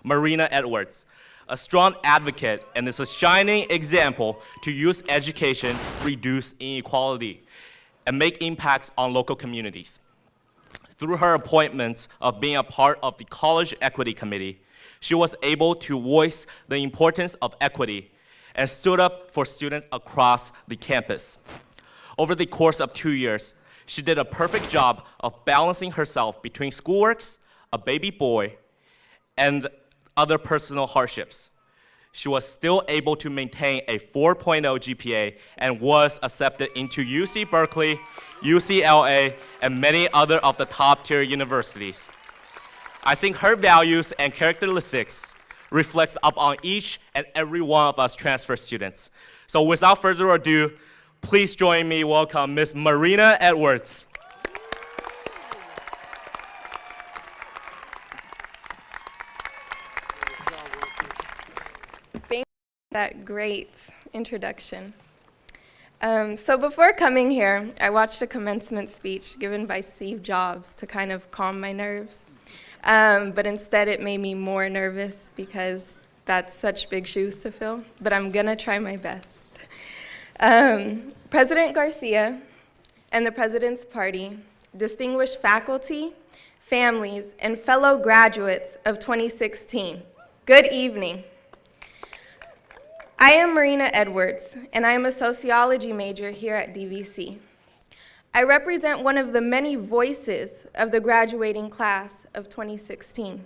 Marina Edwards, a strong advocate and is a shining example to use education to reduce inequality and make impacts on local communities. Through her appointment of being a part of the College Equity Committee, she was able to voice the importance of equity and stood up for students across the campus. Over the course of 2 years, she did a perfect job of balancing herself between schoolworks, a baby boy, and other personal hardships. She was still able to maintain a 4.0 GPA and was accepted into UC Berkeley, UCLA, and many other of the top-tier universities. I think her values and characteristics reflects upon each and every one of us transfer students. So without further ado, please join me welcome Ms. Marina Edwards. Thank you for that great introduction. So before coming here, I watched a commencement speech given by Steve Jobs to kind of calm my nerves. But instead it made me more nervous because that's such big shoes to fill, but I'm gonna try my best. President Garcia and the President's Party, distinguished faculty, families, and fellow graduates of 2016, good evening. I am Marina Edwards, and I am a sociology major here at DVC. I represent one of the many voices of the graduating class of 2016.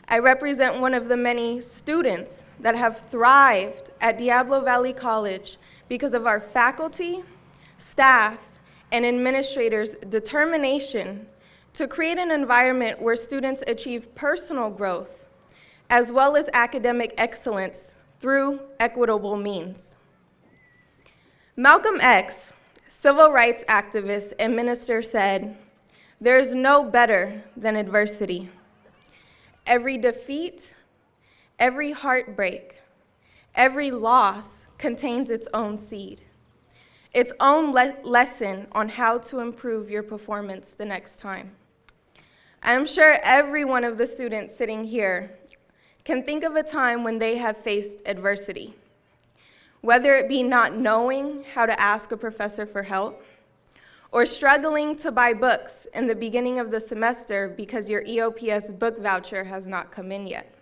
I represent one of the many students that have thrived at Diablo Valley College because of our faculty, staff, and administrators' determination to create an environment where students achieve personal growth as well as academic excellence through equitable means. Malcolm X, civil rights activist and minister, said, "There is no better than adversity. Every defeat, every heartbreak, every loss contains its own seed, its own lesson on how to improve your performance the next time." I'm sure every one of the students sitting here can think of a time when they have faced adversity, whether it be not knowing how to ask a professor for help, or struggling to buy books in the beginning of the semester because your EOPS book voucher has not come in yet.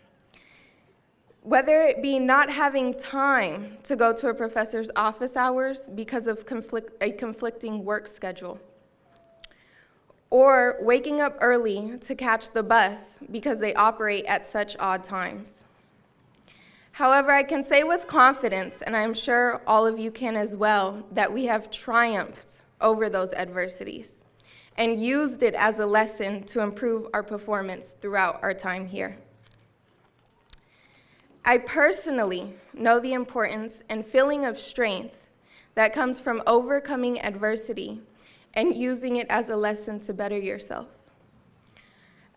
Whether it be not having time to go to a professor's office hours because of a conflicting work schedule, or waking up early to catch the bus because they operate at such odd times. However, I can say with confidence, and I'm sure all of you can as well, that we have triumphed over those adversities and used it as a lesson to improve our performance throughout our time here. I personally know the importance and feeling of strength that comes from overcoming adversity and using it as a lesson to better yourself.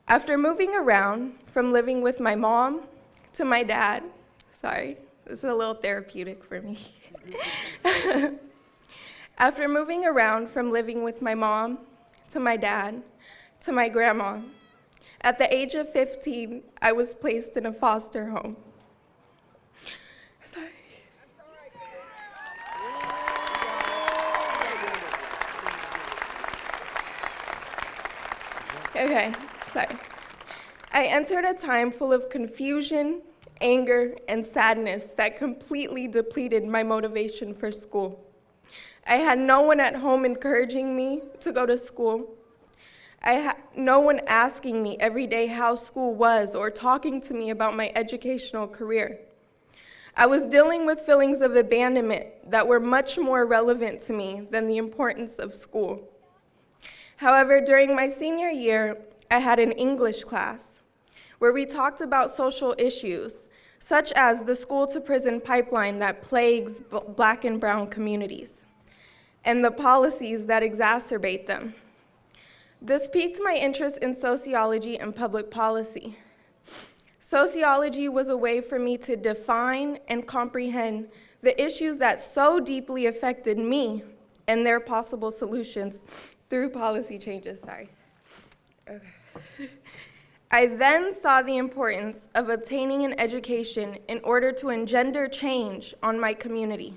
After moving around from living with my mom to my dad, sorry, this is a little therapeutic for me. After moving around from living with my mom to my dad to my grandma, at the age of 15, I was placed in a foster home. Sorry. Okay, sorry. I entered a time full of confusion, anger, and sadness that completely depleted my motivation for school. I had no one at home encouraging me to go to school. I had no one asking me every day how school was or talking to me about my educational career. I was dealing with feelings of abandonment that were much more relevant to me than the importance of school. However, during my senior year, I had an English class where we talked about social issues, such as the school-to-prison pipeline that plagues Black and brown communities, and the policies that exacerbate them. This piqued my interest in sociology and public policy. Sociology was a way for me to define and comprehend the issues that so deeply affected me and their possible solutions through policy changes. Sorry. Okay. I then saw the importance of obtaining an education in order to engender change on my community.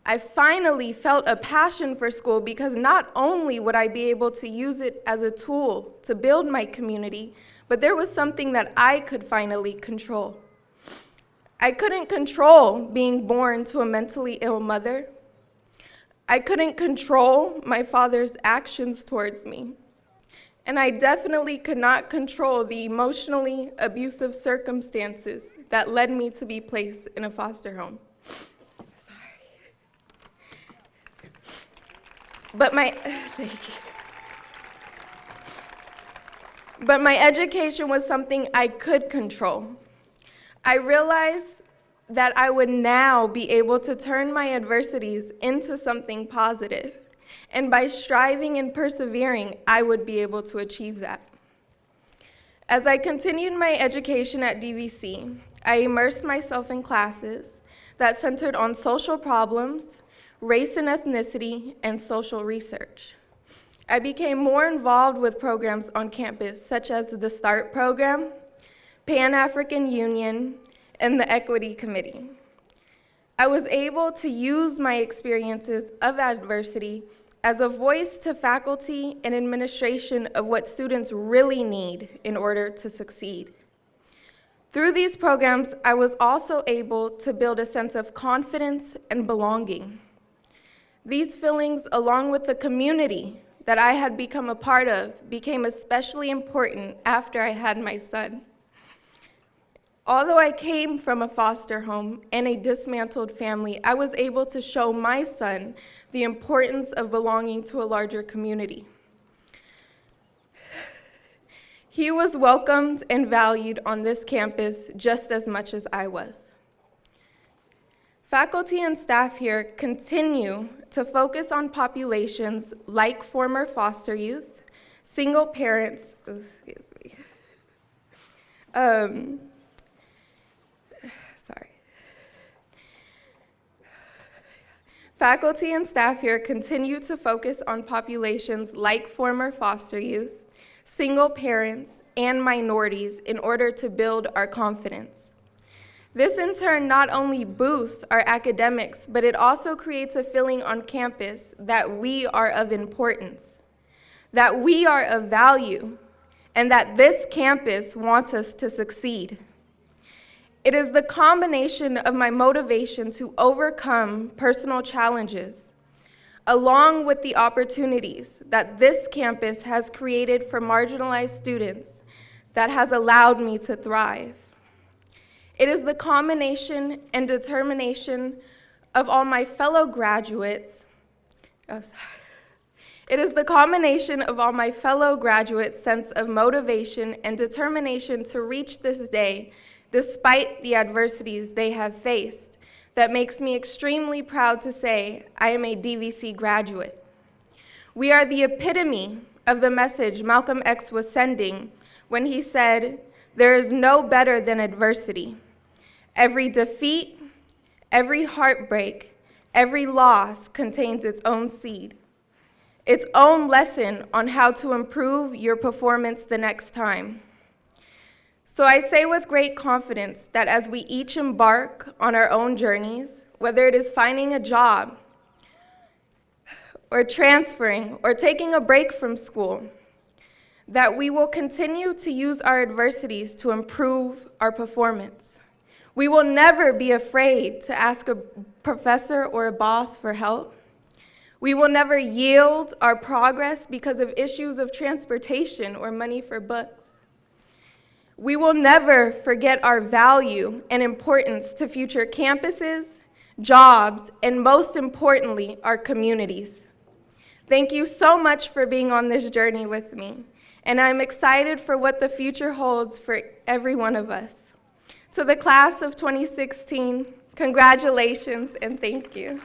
I finally felt a passion for school because not only would I be able to use it as a tool to build my community, but there was something that I could finally control. I couldn't control being born to a mentally ill mother. I couldn't control my father's actions towards me. And I definitely could not control the emotionally abusive circumstances that led me to be placed in a foster home. But my education was something I could control. I realized that I would now be able to turn my adversities into something positive. And by striving and persevering, I would be able to achieve that. As I continued my education at DVC, I immersed myself in classes that centered on social problems, race and ethnicity, and social research. I became more involved with programs on campus, such as the START program, Pan-African Union, and the Equity Committee. I was able to use my experiences of adversity as a voice to faculty and administration of what students really need in order to succeed. Through these programs, I was also able to build a sense of confidence and belonging. These feelings, along with the community that I had become a part of, became especially important after I had my son. Although I came from a foster home and a dismantled family, I was able to show my son the importance of belonging to a larger community. He was welcomed and valued on this campus just as much as I was. Faculty and staff here continue to focus on populations like former foster youth, single parents, Faculty and staff here continue to focus on populations like former foster youth, single parents, and minorities in order to build our confidence. This in turn not only boosts our academics, but it also creates a feeling on campus that we are of importance, that we are of value, and that this campus wants us to succeed. It is the combination of my motivation to overcome personal challenges, along with the opportunities that this campus has created for marginalized students, that has allowed me to thrive. It is the combination and determination of all my fellow graduates. It is the combination of all my fellow graduates' sense of motivation and determination to reach this day, despite the adversities they have faced, that makes me extremely proud to say I am a DVC graduate. We are the epitome of the message Malcolm X was sending when he said, "There is no better than adversity. Every defeat, every heartbreak, every loss contains its own seed, its own lesson on how to improve your performance the next time." So I say with great confidence that as we each embark on our own journeys, whether it is finding a job, or transferring, or taking a break from school, that we will continue to use our adversities to improve our performance. We will never be afraid to ask a professor or a boss for help. We will never yield our progress because of issues of transportation or money for books. We will never forget our value and importance to future campuses, jobs, and most importantly, our communities. Thank you so much for being on this journey with me, and I'm excited for what the future holds for every one of us. To the class of 2016, congratulations and thank you.